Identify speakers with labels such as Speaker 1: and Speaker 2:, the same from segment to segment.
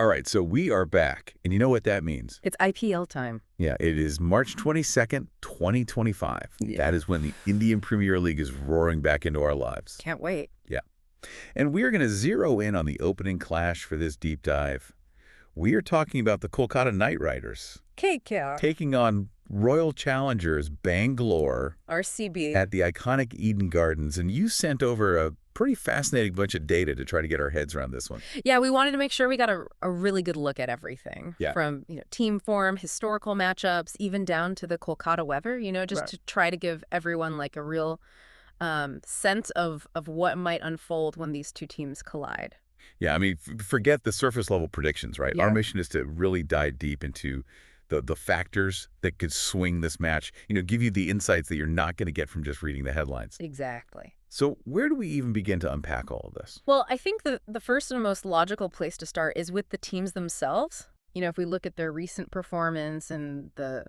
Speaker 1: All right, so we are back, and you know what that means?
Speaker 2: It's IPL time.
Speaker 1: Yeah, it is March 22nd, 2025.
Speaker 2: Yeah.
Speaker 1: That is when the Indian Premier League is roaring back into our lives.
Speaker 2: Can't wait.
Speaker 1: Yeah. And we are going to zero in on the opening clash for this deep dive. We are talking about the Kolkata Knight Riders
Speaker 2: KKR.
Speaker 1: taking on Royal Challengers Bangalore
Speaker 2: RCB.
Speaker 1: at the iconic Eden Gardens, and you sent over a pretty fascinating bunch of data to try to get our heads around this one.
Speaker 2: Yeah, we wanted to make sure we got a really good look at everything.
Speaker 1: Yeah.
Speaker 2: From, team form, historical matchups, even down to the Kolkata weather, just
Speaker 1: Right.
Speaker 2: to try to give everyone like a real sense of what might unfold when these two teams collide.
Speaker 1: Yeah, I mean, forget the surface level predictions, right?
Speaker 2: Yeah.
Speaker 1: Our mission is to really dive deep into the factors that could swing this match, give you the insights that you're not going to get from just reading the headlines.
Speaker 2: Exactly.
Speaker 1: So where do we even begin to unpack all of this?
Speaker 2: Well, I think the first and most logical place to start is with the teams themselves. If we look at their recent performance and the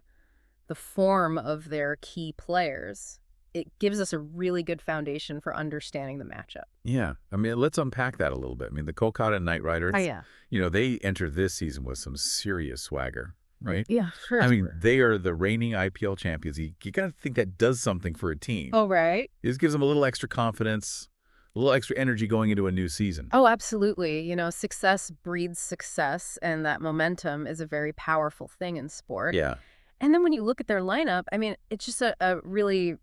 Speaker 2: form of their key players, it gives us a really good foundation for understanding the matchup.
Speaker 1: Yeah, I mean, let's unpack that a little bit. I mean, the Kolkata Knight Riders,
Speaker 2: Oh, yeah.
Speaker 1: They entered this season with some serious swagger, right?
Speaker 2: Yeah, sure.
Speaker 1: I mean, they are the reigning IPL champions. You got to think that does something for a team.
Speaker 2: Oh, right.
Speaker 1: This gives them a little extra confidence, a little extra energy going into a new season.
Speaker 2: Oh, absolutely. Success breeds success, and that momentum is a very powerful thing in sport.
Speaker 1: Yeah.
Speaker 2: And then when you look at their lineup, I mean, it's just a really,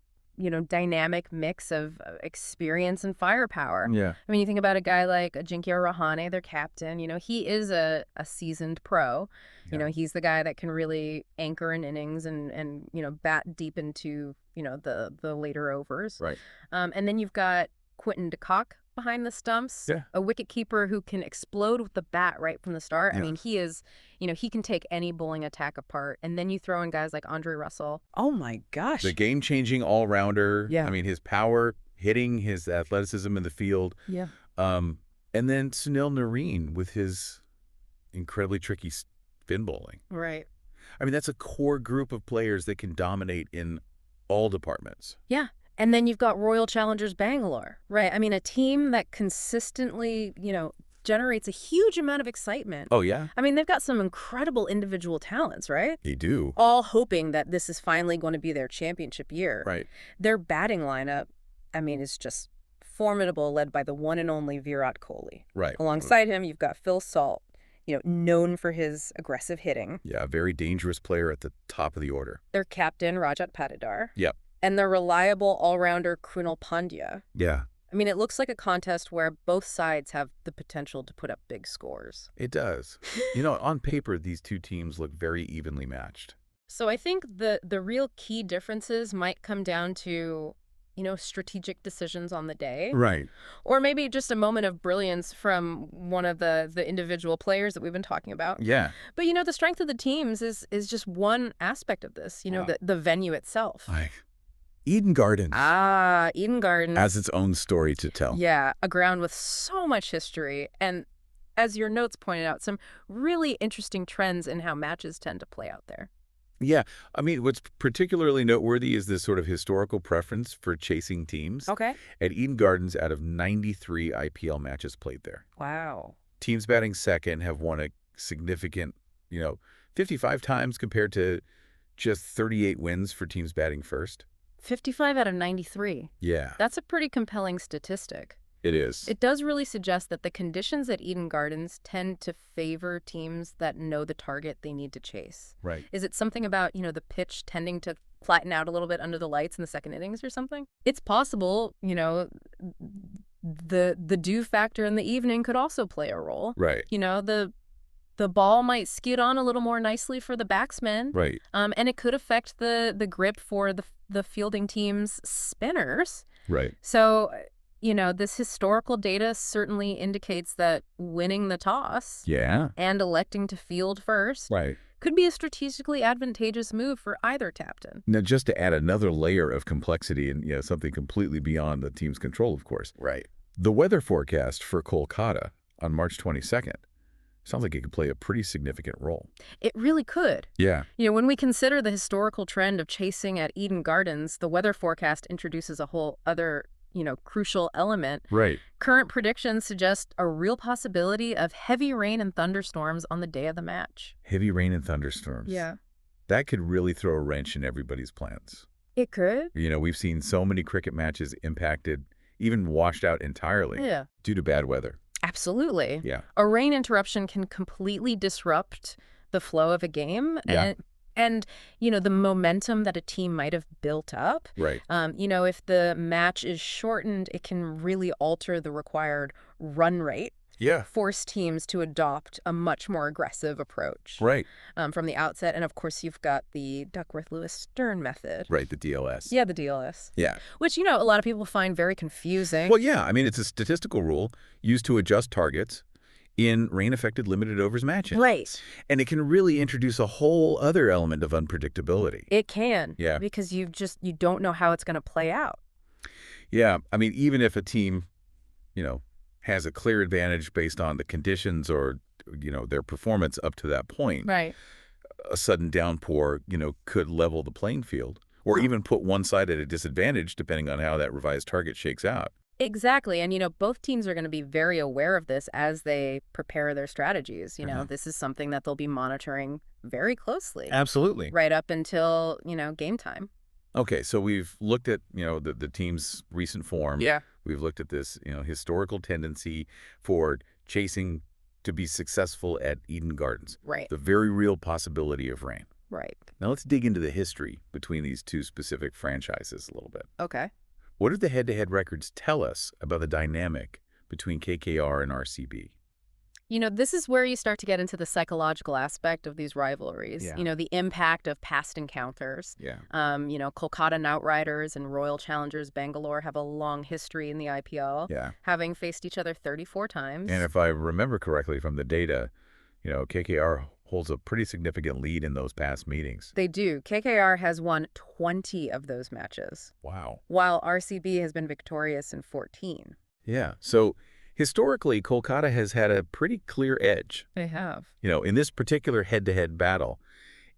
Speaker 2: dynamic mix of experience and firepower.
Speaker 1: Yeah.
Speaker 2: I mean, you think about a guy like Ajinkya Rahane, their captain, he is a seasoned pro.
Speaker 1: Yeah.
Speaker 2: He's the guy that can really anchor an innings and bat deep into, the later overs.
Speaker 1: Right.
Speaker 2: And then you've got Quinton de Kock behind the stumps,
Speaker 1: Yeah.
Speaker 2: a wicketkeeper who can explode with the bat right from the start.
Speaker 1: Yeah.
Speaker 2: I mean, he is, he can take any bowling attack apart. And then you throw in guys like Andre Russell.
Speaker 3: Oh my gosh.
Speaker 1: The game-changing all-rounder.
Speaker 3: Yeah.
Speaker 1: I mean, his power, hitting, his athleticism in the field.
Speaker 3: Yeah.
Speaker 1: And then Sunil Narine with his incredibly tricky spin bowling.
Speaker 2: Right.
Speaker 1: I mean, that's a core group of players that can dominate in all departments.
Speaker 2: Yeah. And then you've got Royal Challengers Bangalore, right? I mean, a team that consistently, generates a huge amount of excitement.
Speaker 1: Oh, yeah?
Speaker 2: I mean, they've got some incredible individual talents, right?
Speaker 1: They do.
Speaker 2: All hoping that this is finally going to be their championship year.
Speaker 1: Right.
Speaker 2: Their batting lineup, I mean, is just formidable, led by the one and only Virat Kohli.
Speaker 1: Right.
Speaker 2: Alongside him, you've got Phil Salt, known for his aggressive hitting.
Speaker 1: Yeah, a very dangerous player at the top of the order.
Speaker 2: Their captain, Rajat Patidar.
Speaker 1: Yep.
Speaker 2: And their reliable all-rounder, Krunal Pandya.
Speaker 1: Yeah,
Speaker 2: I mean, it looks like a contest where both sides have the potential to put up big scores.
Speaker 1: it does. On paper, these two teams look very evenly matched.
Speaker 2: So I think the real key differences might come down to, strategic decisions on the day.
Speaker 1: Right.
Speaker 2: Or maybe just a moment of brilliance from one of the individual players that we've been talking about.
Speaker 1: Yeah.
Speaker 2: But, the strength of the teams is just one aspect of this,
Speaker 1: Wow.
Speaker 2: the venue itself.
Speaker 1: Eden Gardens
Speaker 2: Eden Gardens.
Speaker 1: has its own story to tell.
Speaker 2: Yeah, a ground with so much history. And as your notes pointed out, some really interesting trends in how matches tend to play out there.
Speaker 1: Yeah. I mean, what's particularly noteworthy is this sort of historical preference for chasing teams.
Speaker 2: Okay.
Speaker 1: At Eden Gardens, out of 93 IPL matches played there,
Speaker 2: Wow.
Speaker 1: teams batting second have won a significant, 55 times compared to just 38 wins for teams batting first.
Speaker 2: 55 out of 93.
Speaker 1: Yeah,
Speaker 2: That's a pretty compelling statistic.
Speaker 1: it is.
Speaker 2: It does really suggest that the conditions at Eden Gardens tend to favor teams that know the target they need to chase.
Speaker 1: Right.
Speaker 2: Is it something about, the pitch tending to flatten out a little bit under the lights in the second innings or something? It's possible, the dew factor in the evening could also play a role.
Speaker 1: Right.
Speaker 2: The ball might skid on a little more nicely for the batsmen.
Speaker 1: Right.
Speaker 2: And it could affect the grip for the fielding team's spinners.
Speaker 1: Right.
Speaker 2: So, this historical data certainly indicates that winning the toss
Speaker 1: Yeah.
Speaker 2: and electing to field first
Speaker 1: Right.
Speaker 2: could be a strategically advantageous move for either captain.
Speaker 1: Now, just to add another layer of complexity and something completely beyond the team's control, of course.
Speaker 2: Right.
Speaker 1: The weather forecast for Kolkata on March 22nd sounds like it could play a pretty significant role.
Speaker 2: It really could.
Speaker 1: Yeah.
Speaker 2: When we consider the historical trend of chasing at Eden Gardens, the weather forecast introduces a whole other crucial element.
Speaker 1: Right.
Speaker 2: Current predictions suggest a real possibility of heavy rain and thunderstorms on the day of the match.
Speaker 1: Heavy rain and thunderstorms.
Speaker 2: Yeah.
Speaker 1: That could really throw a wrench in everybody's plans.
Speaker 2: It could.
Speaker 1: We've seen so many cricket matches impacted, even washed out entirely
Speaker 2: Yeah.
Speaker 1: due to bad weather.
Speaker 2: Absolutely.
Speaker 1: Yeah.
Speaker 2: A rain interruption can completely disrupt the flow of a game.
Speaker 1: Yeah.
Speaker 2: And the momentum that a team might have built up.
Speaker 1: Right.
Speaker 2: If the match is shortened, it can really alter the required run rate.
Speaker 1: Yeah.
Speaker 2: Force teams to adopt a much more aggressive approach.
Speaker 1: Right.
Speaker 2: From the outset. And of course, you've got the Duckworth-Lewis-Stern method.
Speaker 1: Right, the DLS.
Speaker 2: Yeah, the DLS.
Speaker 1: Yeah.
Speaker 2: Which, a lot of people find very confusing.
Speaker 1: Well, yeah. I mean, it's a statistical rule used to adjust targets in rain-affected limited overs matches.
Speaker 2: Right.
Speaker 1: And it can really introduce a whole other element of unpredictability.
Speaker 2: It can.
Speaker 1: Yeah.
Speaker 2: Because you don't know how it's going to play out.
Speaker 1: Yeah. I mean, even if a team, has a clear advantage based on the conditions or, their performance up to that point,
Speaker 2: Right.
Speaker 1: a sudden downpour, could level the playing field or even put one side at a disadvantage depending on how that revised target shakes out.
Speaker 2: Exactly. And, both teams are going to be very aware of this as they prepare their strategies. This is something that they'll be monitoring very closely.
Speaker 1: Absolutely.
Speaker 2: Right up until, game time.
Speaker 1: Okay, so we've looked at, the team's recent form.
Speaker 2: Yeah.
Speaker 1: We've looked at this, historical tendency for chasing to be successful at Eden Gardens.
Speaker 2: Right.
Speaker 1: The very real possibility of rain.
Speaker 2: Right.
Speaker 1: Now let's dig into the history between these two specific franchises a little bit.
Speaker 2: Okay.
Speaker 1: What do the head-to-head records tell us about the dynamic between KKR and RCB?
Speaker 2: This is where you start to get into the psychological aspect of these rivalries.
Speaker 1: Yeah.
Speaker 2: The impact of past encounters.
Speaker 1: Yeah.
Speaker 2: Kolkata Knight Riders and Royal Challengers Bangalore have a long history in the IPL,
Speaker 1: Yeah.
Speaker 2: having faced each other 34 times.
Speaker 1: And if I remember correctly from the data, KKR holds a pretty significant lead in those past meetings.
Speaker 2: They do. KKR has won 20 of those matches,
Speaker 1: Wow.
Speaker 2: while RCB has been victorious in 14.
Speaker 1: Yeah. So historically, Kolkata has had a pretty clear edge.
Speaker 2: They have.
Speaker 1: In this particular head-to-head battle,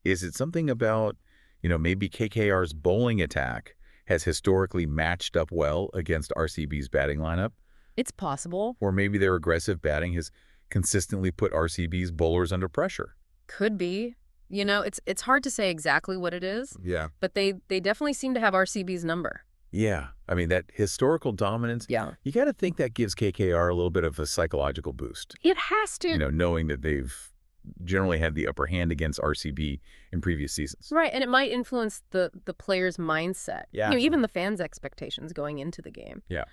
Speaker 1: is it something about, maybe KKR's bowling attack has historically matched up well against RCB's batting lineup?
Speaker 2: It's possible.
Speaker 1: Or maybe their aggressive batting has consistently put RCB's bowlers under pressure?
Speaker 2: Could be. It's hard to say exactly what it is,
Speaker 1: Yeah.
Speaker 2: but they definitely seem to have RCB's number.
Speaker 1: Yeah. I mean, that historical dominance,
Speaker 2: Yeah.
Speaker 1: you got to think that gives KKR a little bit of a psychological boost.
Speaker 2: It has to.
Speaker 1: Knowing that they've generally had the upper hand against RCB in previous seasons.
Speaker 2: Right, and it might influence the player's mindset.
Speaker 1: Yeah.
Speaker 2: Even the fans' expectations going into the game.
Speaker 1: Yeah.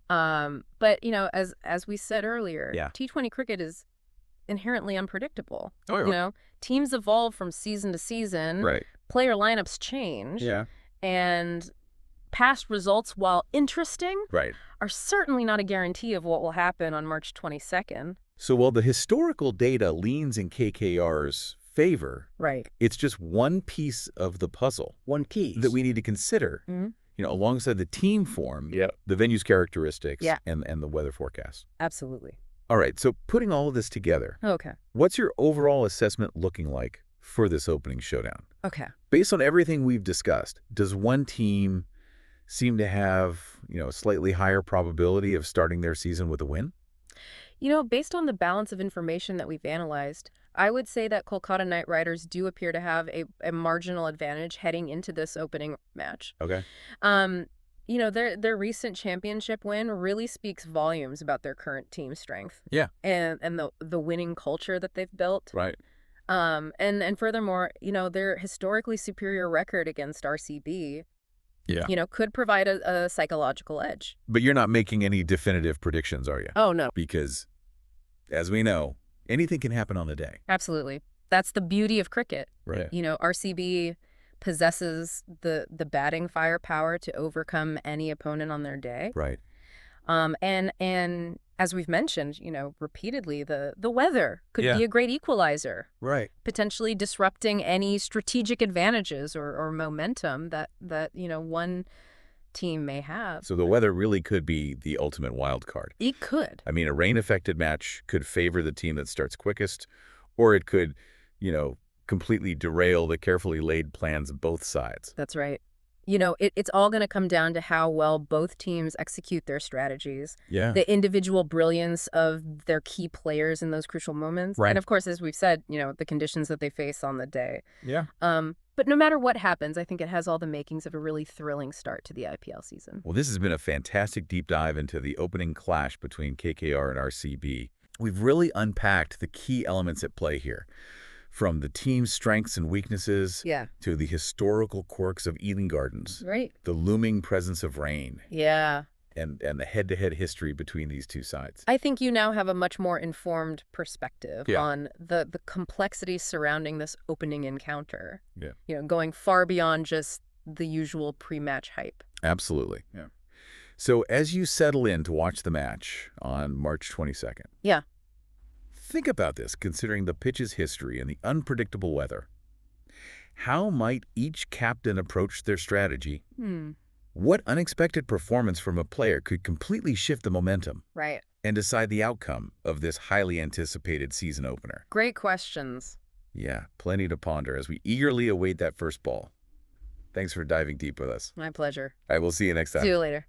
Speaker 2: But as we said earlier,
Speaker 1: Yeah.
Speaker 2: T20 cricket is inherently unpredictable.
Speaker 1: Oh, yeah.
Speaker 2: Teams evolve from season to season.
Speaker 1: Right.
Speaker 2: Player lineups change.
Speaker 1: Yeah.
Speaker 2: And past results, while interesting,
Speaker 1: Right.
Speaker 2: are certainly not a guarantee of what will happen on March 22nd.
Speaker 1: So while the historical data leans in KKR's favor,
Speaker 2: Right.
Speaker 1: it's just one piece of the puzzle
Speaker 3: One piece.
Speaker 1: that we need to consider,
Speaker 2: Mhm.
Speaker 1: alongside the team form,
Speaker 3: Yep.
Speaker 1: the venue's characteristics,
Speaker 2: Yeah.
Speaker 1: and the weather forecast.
Speaker 2: Absolutely.
Speaker 1: All right, so putting all of this together,
Speaker 2: Okay.
Speaker 1: what's your overall assessment looking like for this opening showdown?
Speaker 2: Okay.
Speaker 1: Based on everything we've discussed, does one team seem to have, a slightly higher probability of starting their season with a win?
Speaker 2: Based on the balance of information that we've analyzed, I would say that Kolkata Knight Riders do appear to have a marginal advantage heading into this opening match.
Speaker 1: Okay.
Speaker 2: Their recent championship win really speaks volumes about their current team strength.
Speaker 1: Yeah.
Speaker 2: And the winning culture that they've built.
Speaker 1: Right.
Speaker 2: And furthermore, their historically superior record against RCB,
Speaker 1: Yeah.
Speaker 2: could provide a psychological edge.
Speaker 1: But you're not making any definitive predictions, are you?
Speaker 2: Oh, no.
Speaker 1: Because, as we know, anything can happen on the day.
Speaker 2: Absolutely. That's the beauty of cricket.
Speaker 1: Right.
Speaker 2: RCB possesses the batting firepower to overcome any opponent on their day.
Speaker 1: Right.
Speaker 2: And as we've mentioned, repeatedly, the weather could
Speaker 1: Yeah.
Speaker 2: be a great equalizer,
Speaker 1: Right.
Speaker 2: potentially disrupting any strategic advantages or momentum that one team may have.
Speaker 1: So the weather really could be the ultimate wild card.
Speaker 2: It could.
Speaker 1: I mean, a rain-affected match could favor the team that starts quickest, or it could, completely derail the carefully laid plans of both sides.
Speaker 2: That's right. It's all going to come down to how well both teams execute their strategies,
Speaker 1: Yeah.
Speaker 2: the individual brilliance of their key players in those crucial moments, and
Speaker 1: Right.
Speaker 2: of course, as we've said, the conditions that they face on the day.
Speaker 1: Yeah.
Speaker 2: But no matter what happens, I think it has all the makings of a really thrilling start to the IPL season.
Speaker 1: Well, this has been a fantastic deep dive into the opening clash between KKR and RCB. We've really unpacked the key elements at play here, from the team's strengths and weaknesses
Speaker 2: Yeah.
Speaker 1: to the historical quirks of Ealing Gardens,
Speaker 2: Right.
Speaker 1: the looming presence of rain,
Speaker 2: Yeah.
Speaker 1: and the head-to-head history between these two sides.
Speaker 2: I think you now have a much more informed perspective
Speaker 1: Yeah.
Speaker 2: on the complexities surrounding this opening encounter.
Speaker 1: Yeah.
Speaker 2: Going far beyond just the usual pre-match hype.
Speaker 1: Absolutely. Yeah. So as you settle in to watch the match on March 22nd,
Speaker 2: Yeah.
Speaker 1: think about this, considering the pitch's history and the unpredictable weather. How might each captain approach their strategy? What unexpected performance from a player could completely shift the momentum
Speaker 2: Right.
Speaker 1: and decide the outcome of this highly anticipated season opener?
Speaker 2: Great questions.
Speaker 1: Yeah, plenty to ponder as we eagerly await that first ball. Thanks for diving deep with us.
Speaker 2: My pleasure.
Speaker 1: I will see you next time.
Speaker 2: See you later.